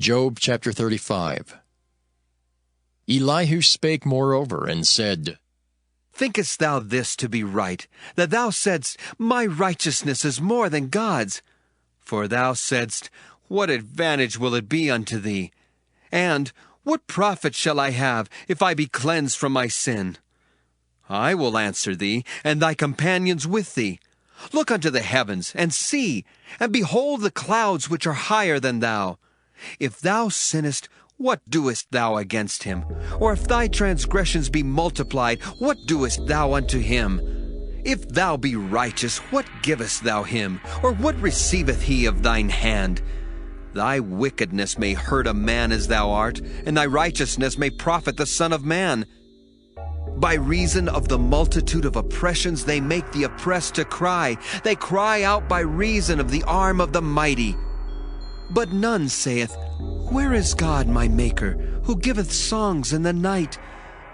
Job chapter 35. Elihu spake moreover, and said, Thinkest thou this to be right, that thou saidst, My righteousness is more than God's? For thou saidst, What advantage will it be unto thee? And, What profit shall I have, if I be cleansed from my sin? I will answer thee, and thy companions with thee. Look unto the heavens, and see, and behold the clouds which are higher than thou. If thou sinnest, what doest thou against him? Or if thy transgressions be multiplied, what doest thou unto him? If thou be righteous, what givest thou him? Or what receiveth he of thine hand? Thy wickedness may hurt a man as thou art, and thy righteousness may profit the Son of Man. By reason of the multitude of oppressions they make the oppressed to cry. They cry out by reason of the arm of the mighty. But none saith, Where is God my Maker, who giveth songs in the night,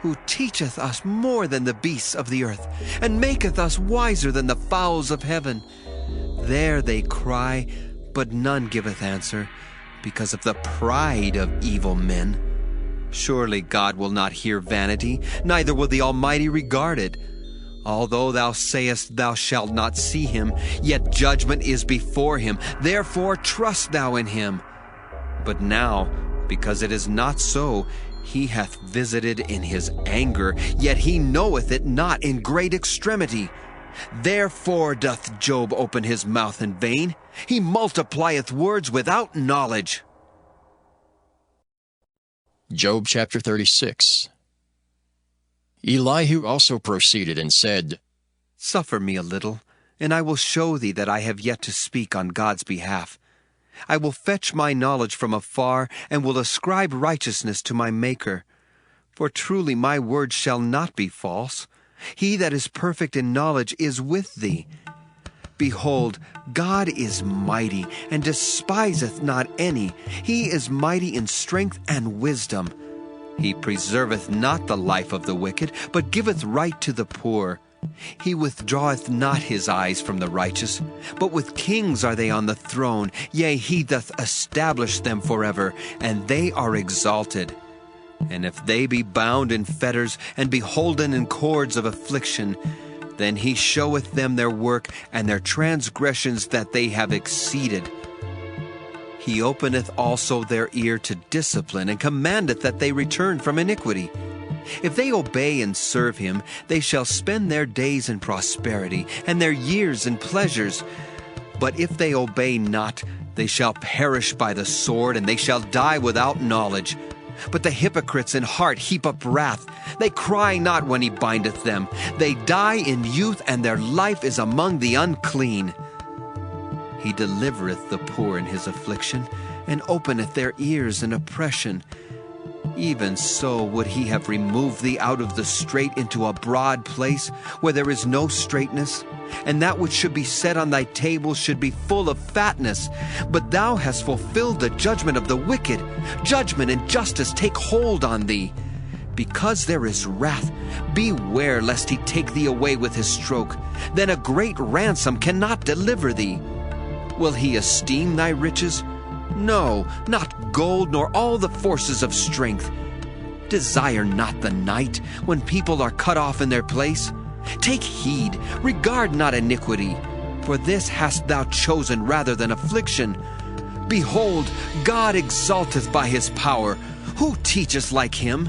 who teacheth us more than the beasts of the earth, and maketh us wiser than the fowls of heaven? There they cry, but none giveth answer, because of the pride of evil men. Surely God will not hear vanity, neither will the Almighty regard it. Although thou sayest thou shalt not see him, yet judgment is before him. Therefore trust thou in him. But now, because it is not so, he hath visited in his anger, yet he knoweth it not in great extremity. Therefore doth Job open his mouth in vain. He multiplieth words without knowledge. Job chapter 36. Elihu also proceeded and said, Suffer me a little, and I will show thee that I have yet to speak on God's behalf. I will fetch my knowledge from afar, and will ascribe righteousness to my Maker. For truly my word shall not be false. He that is perfect in knowledge is with thee. Behold, God is mighty, and despiseth not any. He is mighty in strength and wisdom. He preserveth not the life of the wicked, but giveth right to the poor. He withdraweth not his eyes from the righteous, but with kings are they on the throne. Yea, he doth establish them forever, and they are exalted. And if they be bound in fetters, and beholden in cords of affliction, then he showeth them their work, and their transgressions that they have exceeded. He openeth also their ear to discipline, and commandeth that they return from iniquity. If they obey and serve him, they shall spend their days in prosperity, and their years in pleasures. But if they obey not, they shall perish by the sword, and they shall die without knowledge. But the hypocrites in heart heap up wrath. They cry not when he bindeth them. They die in youth, and their life is among the unclean. He delivereth the poor in his affliction, and openeth their ears in oppression. Even so would he have removed thee out of the strait into a broad place, where there is no straightness, and that which should be set on thy table should be full of fatness. But thou hast fulfilled the judgment of the wicked. Judgment and justice take hold on thee. Because there is wrath, beware lest he take thee away with his stroke. Then a great ransom cannot deliver thee. Will he esteem thy riches? No, not gold, nor all the forces of strength. Desire not the night, when people are cut off in their place. Take heed, regard not iniquity, for this hast thou chosen rather than affliction. Behold, God exalteth by his power. Who teacheth like him?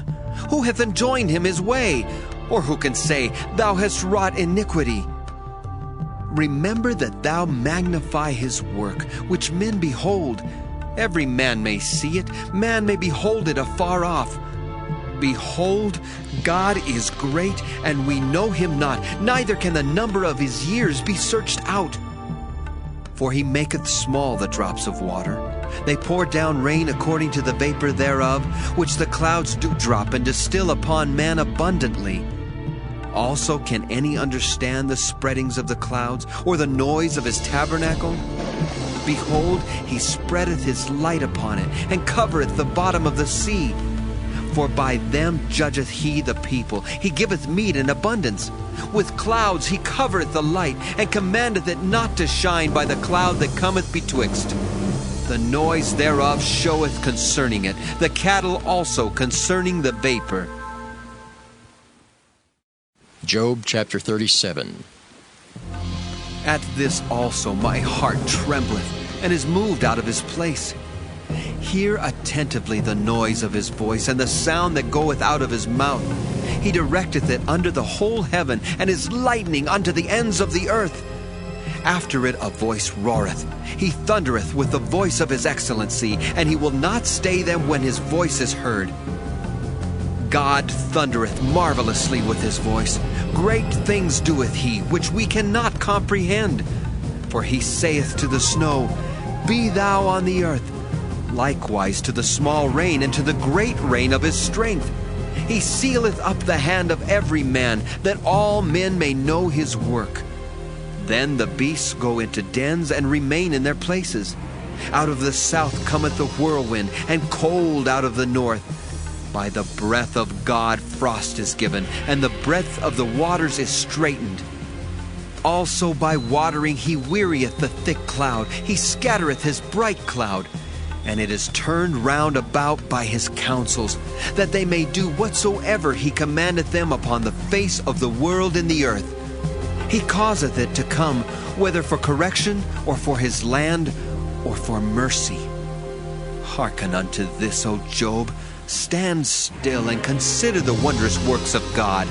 Who hath enjoined him his way? Or who can say, Thou hast wrought iniquity? Remember that thou magnify his work, which men behold. Every man may see it, man may behold it afar off. Behold, God is great, and we know him not, neither can the number of his years be searched out. For he maketh small the drops of water. They pour down rain according to the vapor thereof, which the clouds do drop and distill upon man abundantly. Also can any understand the spreadings of the clouds, or the noise of his tabernacle? Behold, he spreadeth his light upon it, and covereth the bottom of the sea. For by them judgeth he the people. He giveth meat in abundance. With clouds he covereth the light, and commandeth it not to shine by the cloud that cometh betwixt. The noise thereof showeth concerning it, the cattle also concerning the vapor. Job chapter 37. At this also my heart trembleth, and is moved out of his place. Hear attentively the noise of his voice, and the sound that goeth out of his mouth. He directeth it under the whole heaven, and is lightning unto the ends of the earth. After it a voice roareth. He thundereth with the voice of his excellency, and he will not stay them when his voice is heard. God thundereth marvelously with his voice. Great things doeth he, which we cannot comprehend. For he saith to the snow, Be thou on the earth. Likewise to the small rain, and to the great rain of his strength. He sealeth up the hand of every man, that all men may know his work. Then the beasts go into dens, and remain in their places. Out of the south cometh the whirlwind, and cold out of the north. By the breath of God frost is given, and the breadth of the waters is straitened. Also by watering he wearieth the thick cloud, he scattereth his bright cloud. And it is turned round about by his counsels, that they may do whatsoever he commandeth them upon the face of the world in the earth. He causeth it to come, whether for correction, or for his land, or for mercy. Hearken unto this, O Job. Stand still, and consider the wondrous works of God.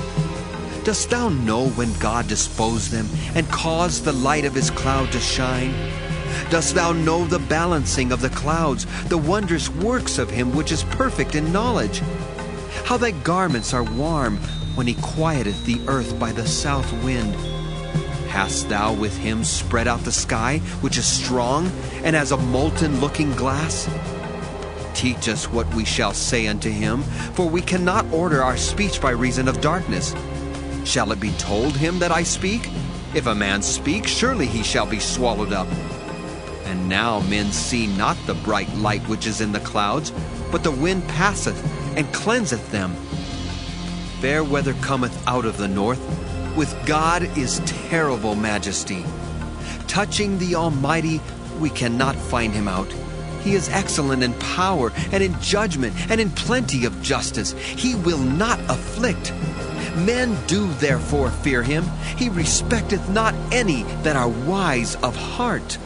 Dost thou know when God disposed them, and caused the light of his cloud to shine? Dost thou know the balancing of the clouds, the wondrous works of him which is perfect in knowledge? How thy garments are warm, when he quieteth the earth by the south wind. Hast thou with him spread out the sky, which is strong, and as a molten looking glass? Teach us what we shall say unto him, for we cannot order our speech by reason of darkness. Shall it be told him that I speak? If a man speak, surely he shall be swallowed up. And now men see not the bright light which is in the clouds, but the wind passeth, and cleanseth them. Fair weather cometh out of the north. With God is terrible majesty. Touching the Almighty, we cannot find him out. He is excellent in power, and in judgment, and in plenty of justice. He will not afflict. Men do therefore fear him. He respecteth not any that are wise of heart.